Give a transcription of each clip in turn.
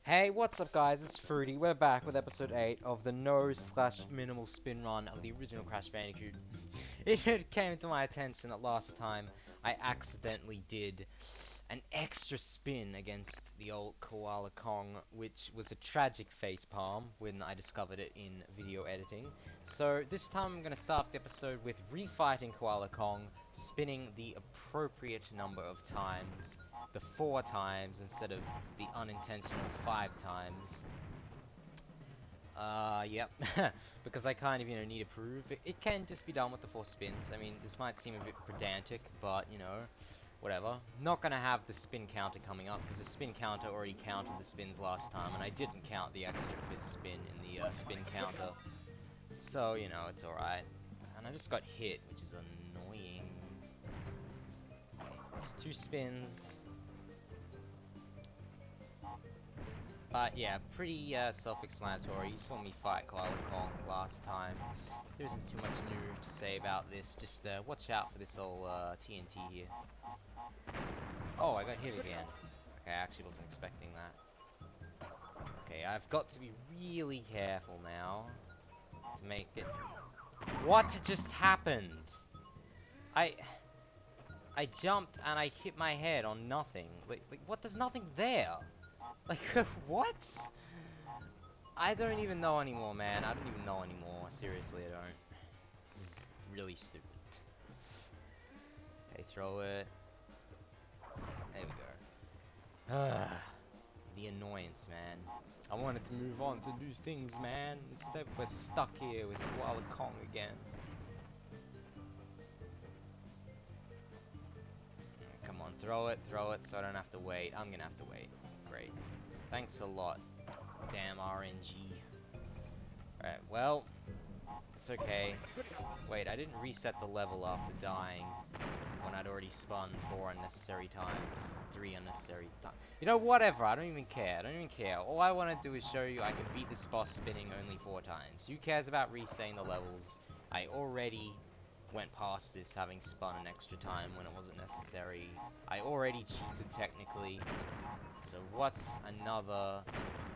Hey, what's up guys, it's Fruity. We're back with episode 8 of the no/minimal spin run of the original Crash Bandicoot. It came to my attention that last time I accidentally did an extra spin against the old Koala Kong, which was a tragic facepalm when I discovered it in video editing. So this time I'm going to start the episode with refighting Koala Kong, spinning the appropriate number of times, the 4 times instead of the unintentional 5 times. Yep. Because I kind of, need to prove it can just be done with the 4 spins. I mean, this might seem a bit pedantic, but, whatever. Not gonna have the spin counter coming up, because the spin counter already counted the spins last time, and I didn't count the extra 5th spin in the spin counter. So, it's alright. And I just got hit, which is annoying. It's 2 spins. But yeah, pretty self-explanatory. You saw me fight Koala Kong last time. There isn't too much new to say about this. Just watch out for this old TNT here. Oh, I got hit again. Okay, I actually wasn't expecting that. Okay, I've got to be really careful now to make it... What just happened? I jumped and I hit my head on nothing. Like what? There's nothing there. Like, what? I don't even know anymore, man. I don't even know anymore. Seriously, I don't. This is really stupid. Okay, throw it. There we go. The annoyance, man. I wanted to move on to new things, man. Instead, we're stuck here with Koala Kong again. Come on, throw it, so I don't have to wait. I'm gonna have to wait. Great. Thanks a lot. Damn RNG. Alright, well, it's okay. Wait, I didn't reset the level after dying when I'd already spun 4 unnecessary times. 3 unnecessary times. You know, whatever, I don't even care. I don't even care. All I want to do is show you I can beat this boss spinning only 4 times. Who cares about resetting the levels? I already went past this having spun an extra time when it wasn't necessary. I already cheated technically. So what's another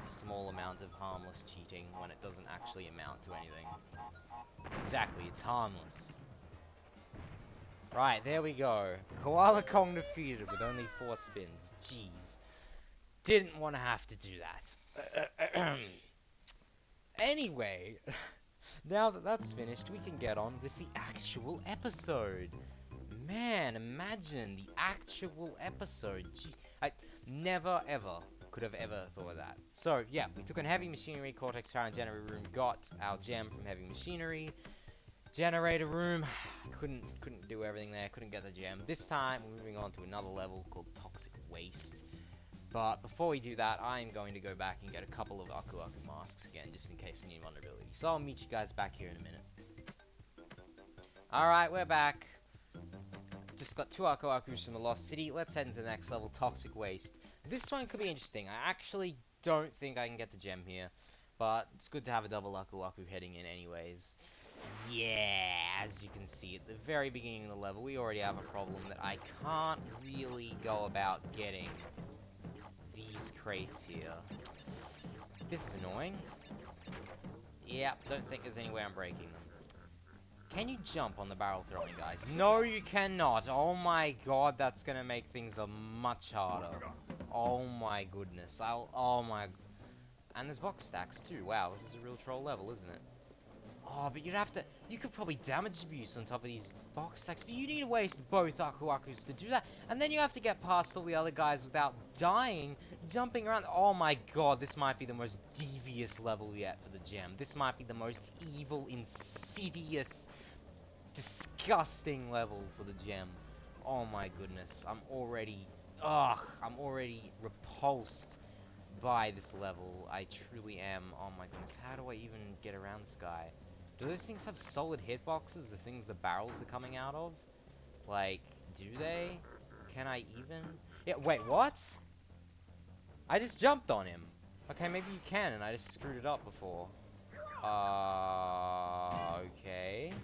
small amount of harmless cheating when it doesn't actually amount to anything? Exactly, it's harmless. Right, there we go. Koala Kong defeated with only 4 spins. Jeez. Didn't want to have to do that. Anyway, now that that's finished, we can get on with the actual episode. Man, imagine the actual episode. Jeez, I never ever could have ever thought of that. So, yeah, we took on Heavy Machinery, Cortex Power and Generator Room, got our gem from Heavy Machinery. Generator Room, couldn't do everything there, couldn't get the gem. This time, we're moving on to another level called Toxic Waste. But before we do that, I'm going to go back and get a couple of Aku Aku masks again, just in case I need vulnerability. So I'll meet you guys back here in a minute. Alright, we're back. Just got 2 Aku Akus from the Lost City. Let's head into the next level, Toxic Waste. This one could be interesting. I actually don't think I can get the gem here, but it's good to have a double Aku Aku heading in anyways. Yeah, as you can see at the very beginning of the level, we already have a problem that I can't really go about getting these crates here. This is annoying. Yeah, don't think there's any way I'm breaking them. Can you jump on the barrel throwing, guys? No, you cannot. Oh my god, that's gonna make things much harder. Oh my goodness. Oh my... And there's box stacks too. Wow, this is a real troll level, isn't it? Oh, but you could probably damage abuse on top of these box stacks, but you need to waste both Aku Akus to do that, and then you have to get past all the other guys without dying, jumping around. Oh my god, this might be the most devious level yet for the gem. This might be the most evil, insidious, disgusting level for the gem. Oh my goodness, I'm already repulsed by this level. I truly am. Oh my goodness, how do I even get around this guy? Do those things have solid hitboxes, the things the barrels are coming out of? Like, do they? Can I even? Yeah, wait, what? I just jumped on him. Okay, maybe you can, and I just screwed it up before. Okay.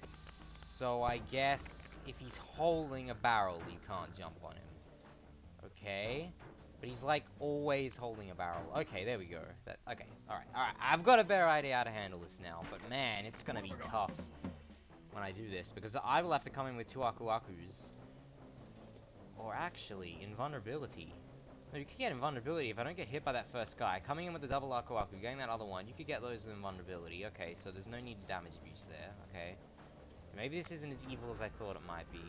So I guess if he's holding a barrel, you can't jump on him. Okay. But he's like always holding a barrel. Okay, there we go. Okay, alright. I've got a better idea how to handle this now. But man, it's gonna be tough when I do this, because I will have to come in with two Aku Akus. Or actually, invulnerability. No, you could get invulnerability if I don't get hit by that first guy. Coming in with the double Aku Aku, getting that other one, you could get those with invulnerability. Okay, so there's no need to damage abuse there. Okay. So maybe this isn't as evil as I thought it might be.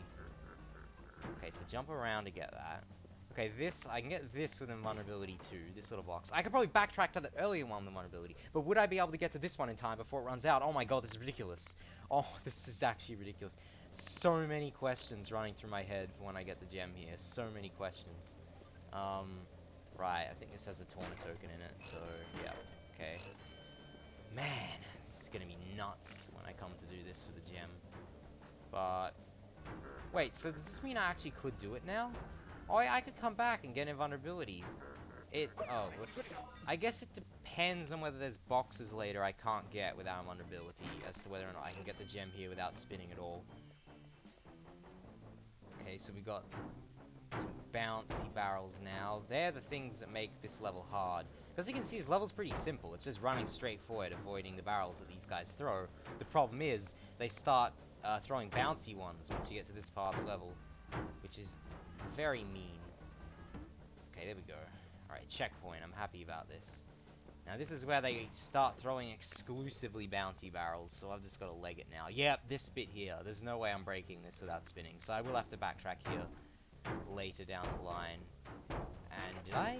Okay, so jump around to get that. Okay, I can get this with invulnerability too, this little box. I could probably backtrack to the earlier one with invulnerability, but would I be able to get to this one in time before it runs out? Oh my god, this is ridiculous. Oh, this is actually ridiculous. So many questions running through my head for when I get the gem here. So many questions. Right, I think this has a Torna token in it, so, yeah, okay. Man, this is gonna be nuts when I come to do this for the gem. But, wait, so does this mean I actually could do it now? Oh, I could come back and get invulnerability. Whoops. I guess it depends on whether there's boxes later I can't get without invulnerability, as to whether or not I can get the gem here without spinning at all. Okay, so we got some bouncy barrels now. They're the things that make this level hard. As you can see, this level's pretty simple. It's just running straight forward, avoiding the barrels that these guys throw. The problem is, they start throwing bouncy ones once you get to this part of the level, which is very mean. Okay, there we go. Alright, checkpoint. I'm happy about this. Now, this is where they start throwing exclusively bouncy barrels, so I've just got to leg it now. Yep, this bit here. There's no way I'm breaking this without spinning, so I will have to backtrack here later down the line. And did I?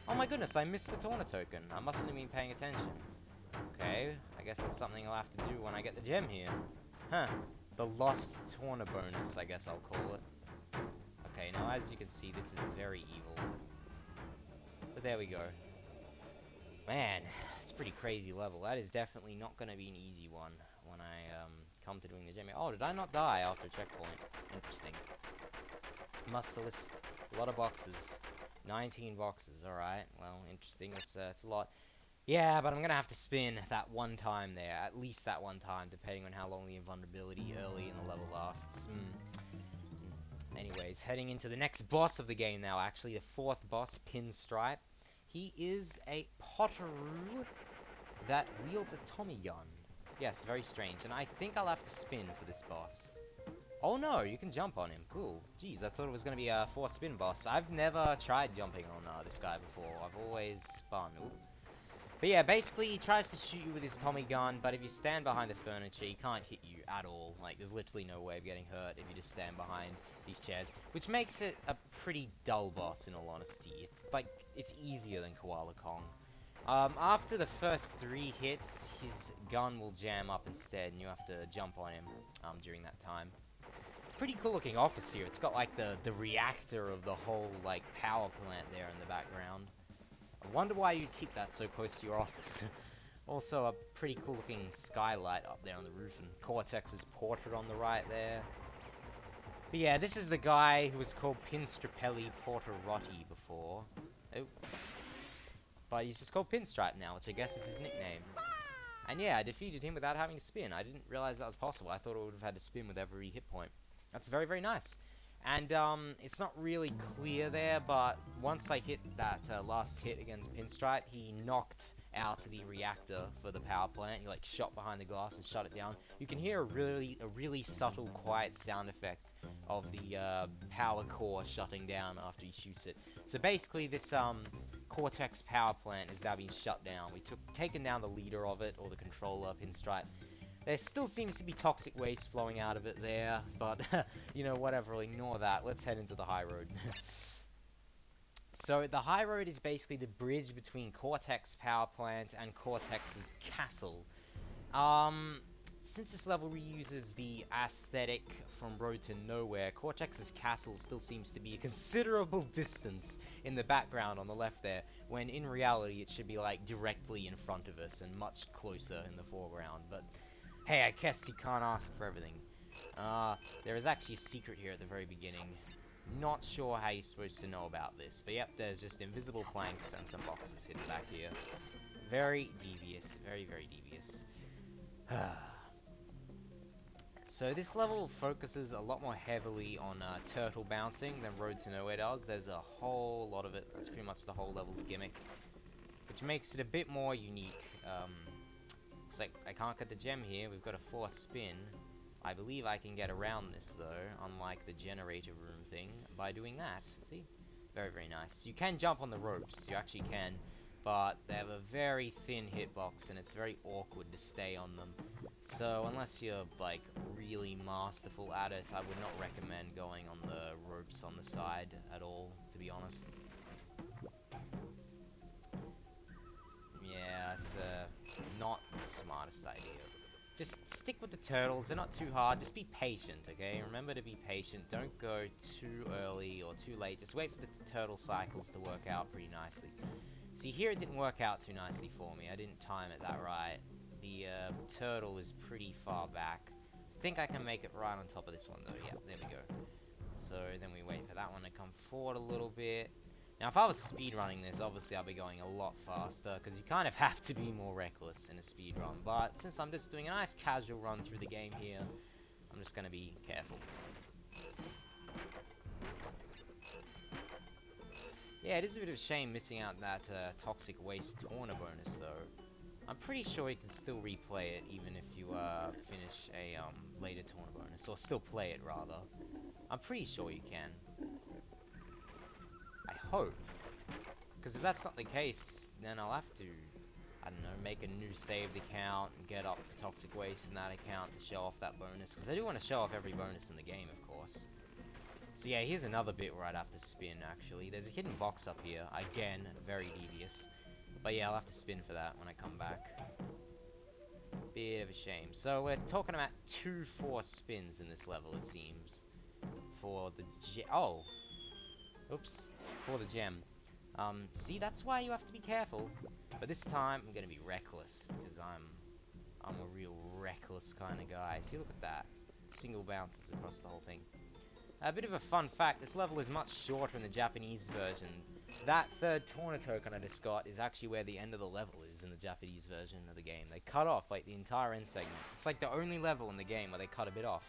Oh my goodness, I missed the Torna token. I mustn't have been paying attention. Okay, I guess that's something I'll have to do when I get the gem here. Huh. The lost Torna bonus, I guess I'll call it. Okay, now as you can see, this is very evil. But there we go. Man, it's a pretty crazy level. That is definitely not going to be an easy one when I come to doing the gem. Oh, did I not die after checkpoint? Interesting. Muster list. A lot of boxes. 19 boxes, alright. Well, interesting. It's a lot. Yeah, but I'm going to have to spin that one time there. At least that one time, depending on how long the invulnerability early in the level lasts. Anyways, heading into the next boss of the game now, actually. The fourth boss, Pinstripe. He is a Potteroo that wields a Tommy gun. Yes, very strange. And I think I'll have to spin for this boss. Oh no, you can jump on him. Cool. Jeez, I thought it was going to be a 4-spin boss. I've never tried jumping on this guy before. I've always spun. Ooh. But yeah, basically he tries to shoot you with his Tommy gun, but if you stand behind the furniture, he can't hit you at all. Like, there's literally no way of getting hurt if you just stand behind these chairs, which makes it a pretty dull boss, in all honesty. It's easier than Koala Kong. After the first 3 hits, his gun will jam up instead, and you have to jump on him during that time. Pretty cool looking office here. It's got like the reactor of the whole like power plant there in the background. I wonder why you'd keep that so close to your office. Also a pretty cool looking skylight up there on the roof, and Cortex's portrait on the right there. But yeah, this is the guy who was called Pinstripe Porterotti before. Oh. But he's just called Pinstripe now, which I guess is his nickname. And yeah, I defeated him without having to spin. I didn't realize that was possible. I thought I would have had to spin with every hit point. That's very, very nice. And it's not really clear there, but once I hit that last hit against Pinstripe, he knocked out the reactor for the power plant. He like shot behind the glass and shut it down. You can hear a really subtle, quiet sound effect of the power core shutting down after he shoots it. So basically, this Cortex power plant is now being shut down. We taken down the leader of it, or the controller, Pinstripe. There still seems to be toxic waste flowing out of it there, but, you know, whatever, ignore that. Let's head into the high road. So, the high road is basically the bridge between Cortex power plant and Cortex's castle. Since this level reuses the aesthetic from Road to Nowhere, Cortex's castle still seems to be a considerable distance in the background on the left there, when in reality it should be, like, directly in front of us and much closer in the foreground, but... Hey, I guess you can't ask for everything. There is actually a secret here at the very beginning. Not sure how you're supposed to know about this, but yep, there's just invisible planks and some boxes hidden back here. Very devious, very, very devious. So this level focuses a lot more heavily on turtle bouncing than Road to Nowhere does. There's a whole lot of it. That's pretty much the whole level's gimmick, which makes it a bit more unique. Looks like I can't get the gem here. We've got a forced spin. I believe I can get around this though, unlike the generator room thing, by doing that. See? Very, very nice. You can jump on the ropes. You actually can. But they have a very thin hitbox, and it's very awkward to stay on them. So unless you're like really masterful at it, I would not recommend going on the ropes on the side at all, to be honest. Yeah, it's not the smartest idea. Just stick with the turtles. They're not too hard. Just be patient, okay? Remember to be patient. Don't go too early or too late. Just wait for the turtle cycles to work out pretty nicely. See, here it didn't work out too nicely for me. I didn't time it that right. The turtle is pretty far back. I think I can make it right on top of this one, though. Yeah, there we go. So then we wait for that one to come forward a little bit. Now, if I was speedrunning this, obviously I'll be going a lot faster, because you kind of have to be more reckless in a speedrun. But since I'm just doing a nice casual run through the game here, I'm just going to be careful. Yeah, it is a bit of a shame missing out that Toxic Waste Corner bonus, though. I'm pretty sure you can still replay it, even if you finish a later Corner bonus, or still play it, rather. I'm pretty sure you can. I hope. Because if that's not the case, then I'll have to, I don't know, make a new saved account and get up to Toxic Waste in that account to show off that bonus. Because I do want to show off every bonus in the game, of course. So yeah, here's another bit where I'd have to spin, actually. There's a hidden box up here. Again, very devious. But yeah, I'll have to spin for that when I come back. Bit of a shame. So we're talking about 2 forced spins in this level, it seems. For the oh! Oops. For the gem. See, that's why you have to be careful. But this time, I'm gonna be reckless. Because I'm a real reckless kind of guy. See, look at that. Single bounces across the whole thing. A bit of a fun fact, this level is much shorter in the Japanese version. That third Torna token I just got is actually where the end of the level is in the Japanese version of the game. They cut off, like, the entire end segment. It's like the only level in the game where they cut a bit off.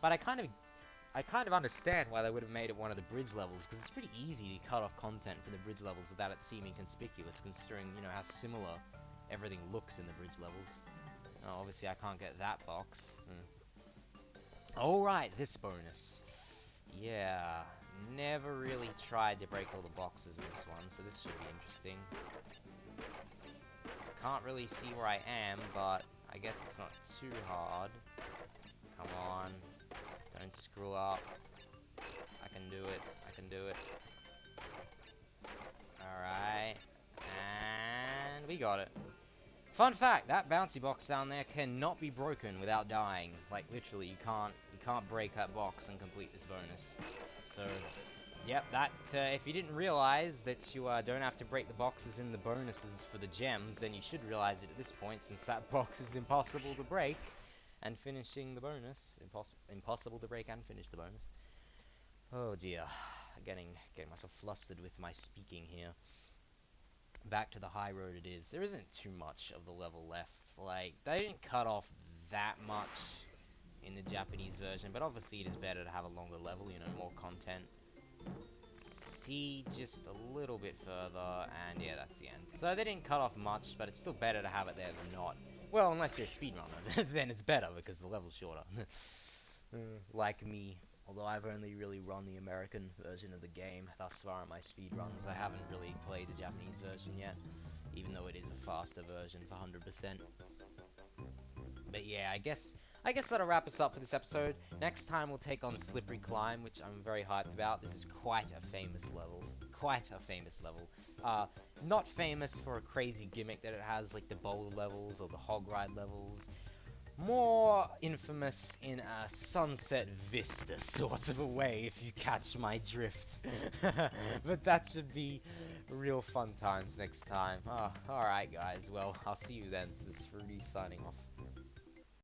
But I kind of understand why they would have made it one of the bridge levels, because it's pretty easy to cut off content for the bridge levels without it seeming conspicuous, considering, you know, how similar everything looks in the bridge levels. Obviously, I can't get that box. Alright, this bonus. Yeah, never really tried to break all the boxes in this one, so this should be interesting. Can't really see where I am, but I guess it's not too hard. Come on. Don't screw up. I can do it. I can do it. Alright. And we got it. Fun fact, that bouncy box down there cannot be broken without dying. Like, literally, you can't break that box and complete this bonus. So, yep, that, if you didn't realize that you don't have to break the boxes in the bonuses for the gems, then you should realize it at this point, since that box is impossible to break. And finishing the bonus. Impossible to break and finish the bonus. Oh dear. Getting myself flustered with my speaking here. Back to the high road it is. There isn't too much of the level left. Like, they didn't cut off that much in the Japanese version, but obviously it is better to have a longer level, you know, more content. See just a little bit further, and yeah, that's the end. So they didn't cut off much, but it's still better to have it there than not. Well, unless you're a speedrunner, then it's better because the level's shorter. Like me. Although I've only really run the American version of the game thus far in my speedruns. I haven't really played the Japanese version yet, even though it is a faster version for 100%. But yeah, I guess that'll wrap us up for this episode. Next time we'll take on Slippery Climb, which I'm very hyped about. This is quite a famous level. Quite a famous level. Not famous for a crazy gimmick that it has, like the boulder levels or the hog ride levels. More infamous in a Sunset Vista sort of a way, if you catch my drift. But that should be real fun times next time. Alright guys, well, I'll see you then. This is Fruity signing off.